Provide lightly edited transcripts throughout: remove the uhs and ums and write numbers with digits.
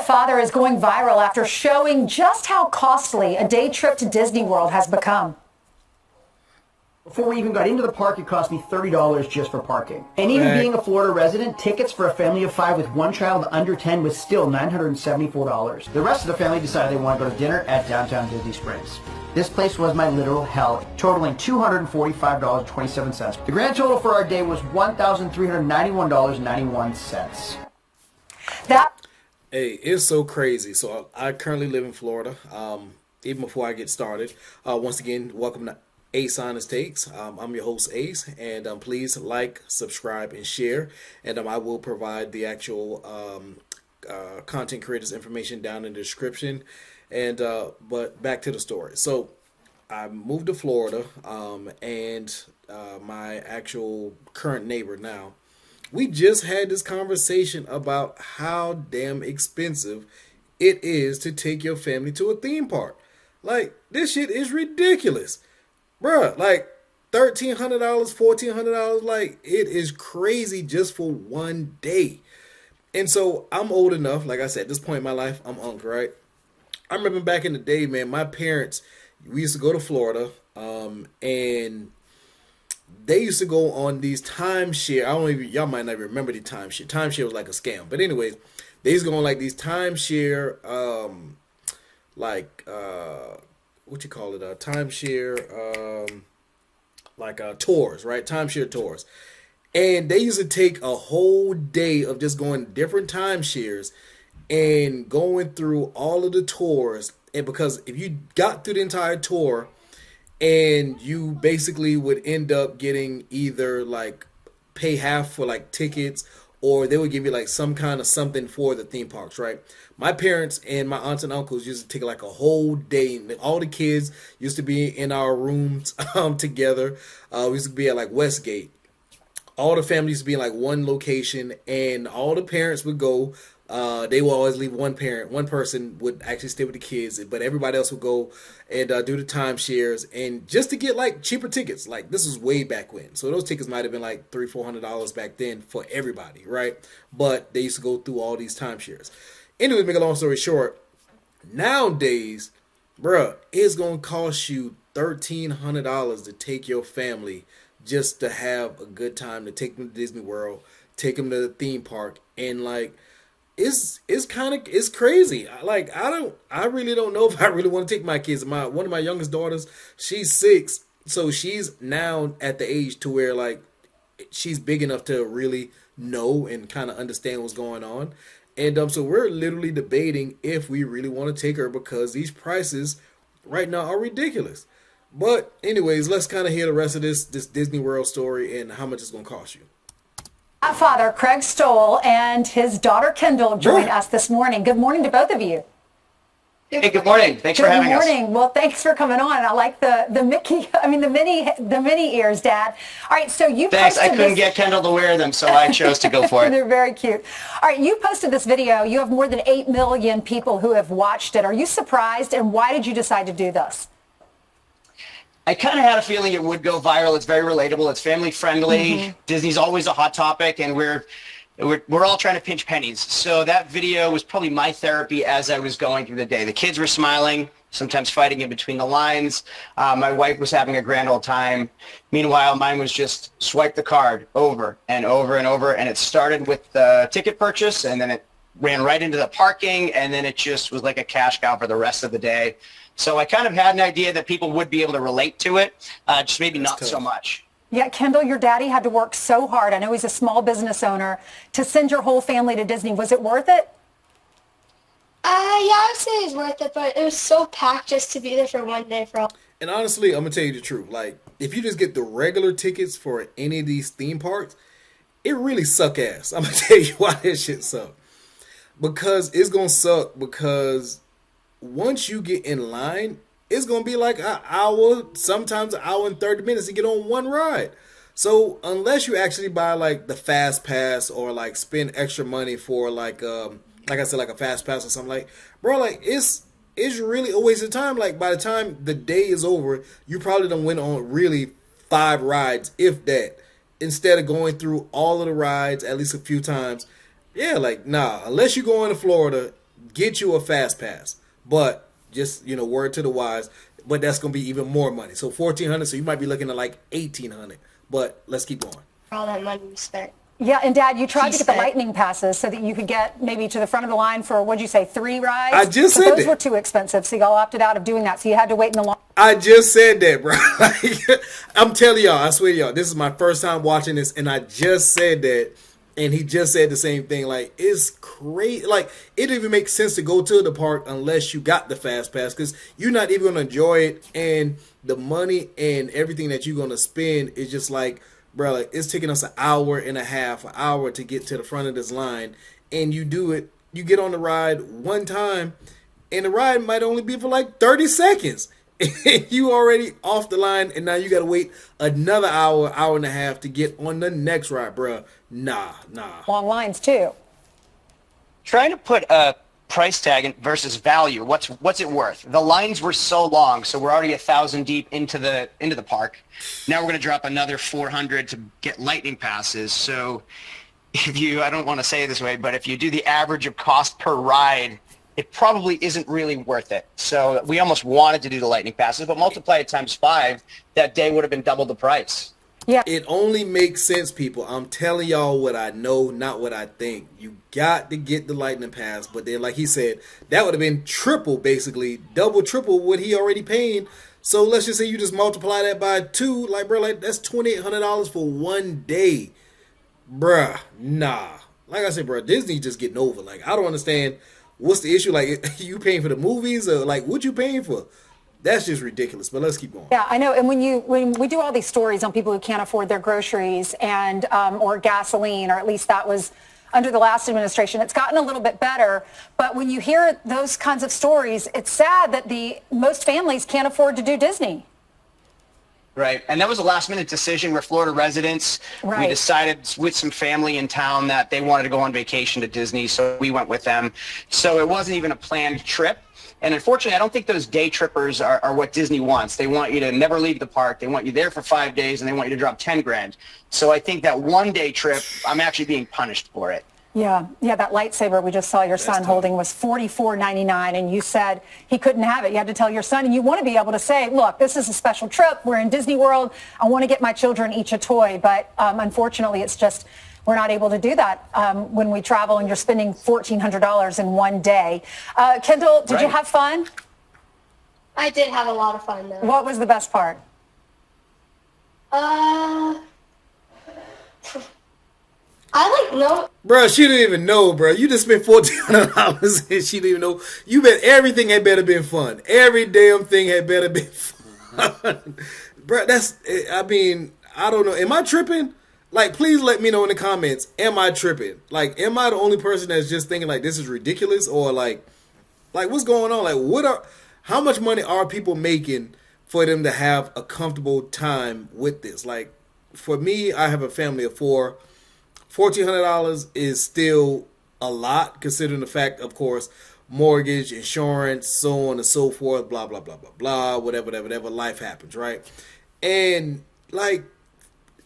father is going viral after showing just how costly a day trip to Disney World has become. Before we even got into the park, it cost me $30 just for parking. And even being a Florida resident, tickets for a family of 5 with one child under 10 was still $974. The rest of the family decided they wanted to go to dinner at downtown Disney Springs. This place was my literal hell, totaling $245.27. The grand total for our day was $1,391.91. Hey, it's so crazy. So I currently live in Florida. Even before I get started, once again, welcome to Ace.HonestTakes. I'm your host, Ace, and please like, subscribe, and share. And I will provide the actual content creators information down in the description. And but back to the story. So I moved to Florida, and my actual current neighbor now, we just had this conversation about how damn expensive it is to take your family to a theme park. Like, this shit is ridiculous. Bruh, like $1,300, $1,400, like it is crazy just for one day. And so I'm old enough, like I said, at this point in my life, I'm uncle, right? I remember back in the day, man, my parents, we used to go to Florida, and they used to go on these timeshare. I don't even, y'all might not even remember the timeshare. Timeshare was like a scam. But anyways, they used to go on like these timeshare, what you call it, timeshare, tours, right? Timeshare tours. And they used to take a whole day of just going to different timeshares and going through all of the tours. And because if you got through the entire tour, and you basically would end up getting either like pay half for like tickets, or they would give you like some kind of something for the theme parks, right? My parents and my aunts and uncles used to take like a whole day. All the kids used to be in our rooms together. We used to be at like Westgate. All the families used to be in like one location, and all the parents would go. They will always leave one parent. One person would actually stay with the kids, but everybody else would go and do the timeshares, and just to get like cheaper tickets. Like, this was way back when, so those tickets might have been like $300-$400 back then for everybody, right? But they used to go through all these timeshares. Anyway, make a long story short, nowadays, bruh, it's gonna cost you $1,300 to take your family just to have a good time, to take them to Disney World, take them to the theme park, and like, it's crazy. I really don't know if I really want to take my kids. One of my youngest daughters, she's 6, so she's now at the age to where like she's big enough to really know and kind of understand what's going on. And so we're literally debating if we really want to take her, because these prices right now are ridiculous. But anyways, let's kind of hear the rest of this Disney World story and how much it's going to cost you. Father Craig Stoll and his daughter Kendall joined us this morning. Good morning to both of you. Hey, good morning. Thanks for having us. Good morning. Well, thanks for coming on. I like the Mickey, the mini ears, Dad. All right, so you Thanks. I couldn't get Kendall to wear them, so I chose to go for it. They're very cute. All right, you posted this video. You have more than 8 million people who have watched it. Are you surprised, and why did you decide to do this? I kind of had a feeling it would go viral. It's very relatable. It's family friendly. Mm-hmm. Disney's always a hot topic, and we're all trying to pinch pennies. So that video was probably my therapy as I was going through the day. The kids were smiling, sometimes fighting in between the lines. My wife was having a grand old time. Meanwhile, mine was just swipe the card over and over and over. And it started with the ticket purchase, and then it ran right into the parking, and then it just was like a cash cow for the rest of the day. So I kind of had an idea that people would be able to relate to it, just maybe not so much. Yeah, Kendall, your daddy had to work so hard. I know he's a small business owner, to send your whole family to Disney. Was it worth it? Yeah, I would say it was worth it, but it was so packed just to be there for one day for all. And honestly, I'm going to tell you the truth. Like, if you just get the regular tickets for any of these theme parks, it really suck ass. I'm going to tell you why this shit suck. Because it's going to suck because once you get in line, it's going to be like an hour, sometimes an hour and 30 minutes to get on one ride. So unless you actually buy like the fast pass or like spend extra money for like I said, like a fast pass or something, like, bro, like it's really a waste of time. Like, by the time the day is over, you probably done went on really 5 rides, if that, instead of going through all of the rides at least a few times. Yeah, like, nah, unless you're going to Florida, get you a fast pass. But just, word to the wise, but that's going to be even more money. So $1,400, so you might be looking at like $1,800. But let's keep going. All that money we spent. Yeah, and Dad, you tried He to get the said- lightning passes so that you could get maybe to the front of the line for, what'd you say, 3 rides? I just But said those that. were too expensive, so y'all opted out of doing that. So you had to wait in the line. I just said that, bro. Like, I'm telling y'all, I swear to y'all, this is my first time watching this, and I just said that, and he just said the same thing. Like, it's crazy. Like, it didn't even make sense to go to the park unless you got the fast pass, because you're not even going to enjoy it, and the money and everything that you're going to spend is just like, bro, like, it's taking us an hour and a half, an hour to get to the front of this line, and you do it, you get on the ride one time, and the ride might only be for like 30 seconds. And you already off the line, and now you got to wait another hour, hour and a half to get on the next ride, bro. Nah. Long lines, too. Trying to put a price tag versus value. What's it worth? The lines were so long, so we're already 1,000 deep into the park. Now we're going to drop another 400 to get lightning passes. So if you, I don't want to say it this way, but if you do the average of cost per ride, it probably isn't really worth it. So we almost wanted to do the lightning passes, but multiply it times 5, that day would have been double the price. Yeah. It only makes sense, people. I'm telling y'all what I know, not what I think. You got to get the lightning pass, but then, like he said, that would have been triple, basically, double, triple what he already paying. So let's just say you just multiply that by 2, like, bro, like, that's $2,800 for one day. Bruh, nah. Like I said, bro, Disney just getting over. Like, I don't understand. What's the issue? Like, you paying for the movies, or like, what you paying for? That's just ridiculous. But let's keep going. Yeah, I know. And when we do all these stories on people who can't afford their groceries and or gasoline, or at least that was under the last administration, it's gotten a little bit better. But when you hear those kinds of stories, it's sad that most families can't afford to do Disney. Right. And that was a last minute decision. We're Florida residents. Right. We decided with some family in town that they wanted to go on vacation to Disney, so we went with them. So it wasn't even a planned trip. And unfortunately, I don't think those day trippers are what Disney wants. They want you to never leave the park. They want you there for 5 days, and they want you to drop 10 grand. So I think that one-day trip, I'm actually being punished for it. Yeah, that lightsaber we just saw your son holding was $44.99, and you said he couldn't have it. You had to tell your son, and you want to be able to say, look, this is a special trip. We're in Disney World. I want to get my children each a toy. But unfortunately, it's just we're not able to do that when we travel and you're spending $1,400 in one day. Kendall, did you have fun? I did have a lot of fun, though. What was the best part? I no. Bro, she didn't even know, bro. You just spent $1,400 and she didn't even know. You bet everything had better been fun. Every damn thing had better been fun. Bro, I don't know. Am I tripping? Like, please let me know in the comments. Am I tripping? Like, am I the only person that's just thinking, like, this is ridiculous? Or, like what's going on? Like, how much money are people making for them to have a comfortable time with this? Like, for me, I have a family of 4. $1,400 is still a lot, considering the fact, of course, mortgage, insurance, so on and so forth, blah, blah, blah, blah, blah, whatever, life happens, right? And, like,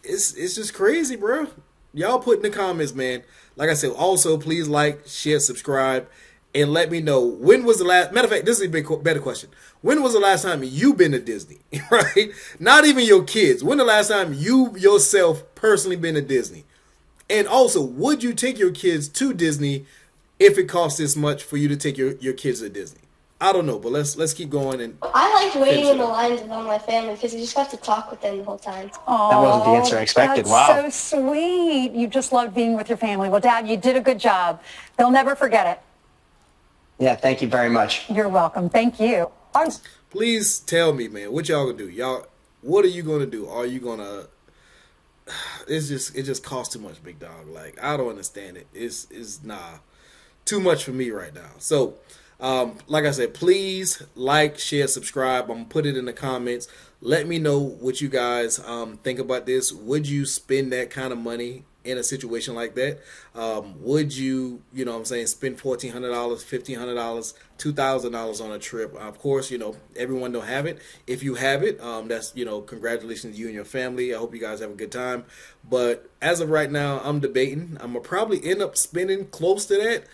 it's just crazy, bro. Y'all put in the comments, man. Like I said, also, please like, share, subscribe, and let me know, when was the last, matter of fact, this is a better question. When was the last time you been to Disney, right? Not even your kids. When the last time you yourself personally been to Disney? And also, would you take your kids to Disney if it costs this much for you to take your kids to Disney? I don't know, but let's keep going. And I liked waiting in the lines with all my family because you just got to talk with them the whole time. That wasn't the answer I expected. That's Wow. so sweet. You just loved being with your family. Well, Dad, you did a good job. They'll never forget it. Yeah, thank you very much. You're welcome. Thank you. please tell me, man, what y'all gonna do? What are you gonna do? Are you gonna? It just costs too much, big dog. Like, I don't understand it. It's too much for me right now. So, like I said, please like, share, subscribe. I'm gonna put it in the comments. Let me know what you guys think about this. Would you spend that kind of money in a situation like that? Would you, know what I'm saying, spend $1,400, $1,500, $2,000 on a trip? Of course, everyone don't have it. If you have it, that's, congratulations to you and your family. I hope you guys have a good time. But as of right now, I'm debating. I'm going to probably end up spending close to that.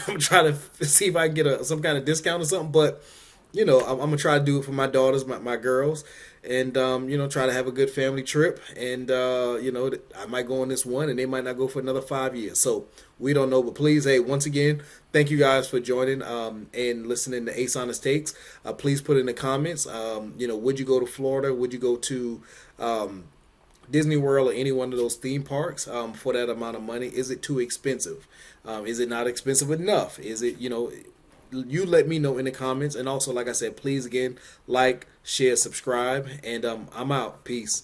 I'm trying to see if I can get some kind of discount or something. But I'm gonna try to do it for my daughters, my girls, and try to have a good family trip. And I might go on this one, and they might not go for another 5 years. So we don't know. But please, hey, once again, thank you guys for joining and listening to Ace Honest Takes. Please put in the comments. Would you go to Florida? Would you go to Disney World or any one of those theme parks for that amount of money? Is it too expensive? Is it not expensive enough? Is it, you let me know in the comments. And also, like I said, please again, like, share, subscribe, and I'm out. Peace.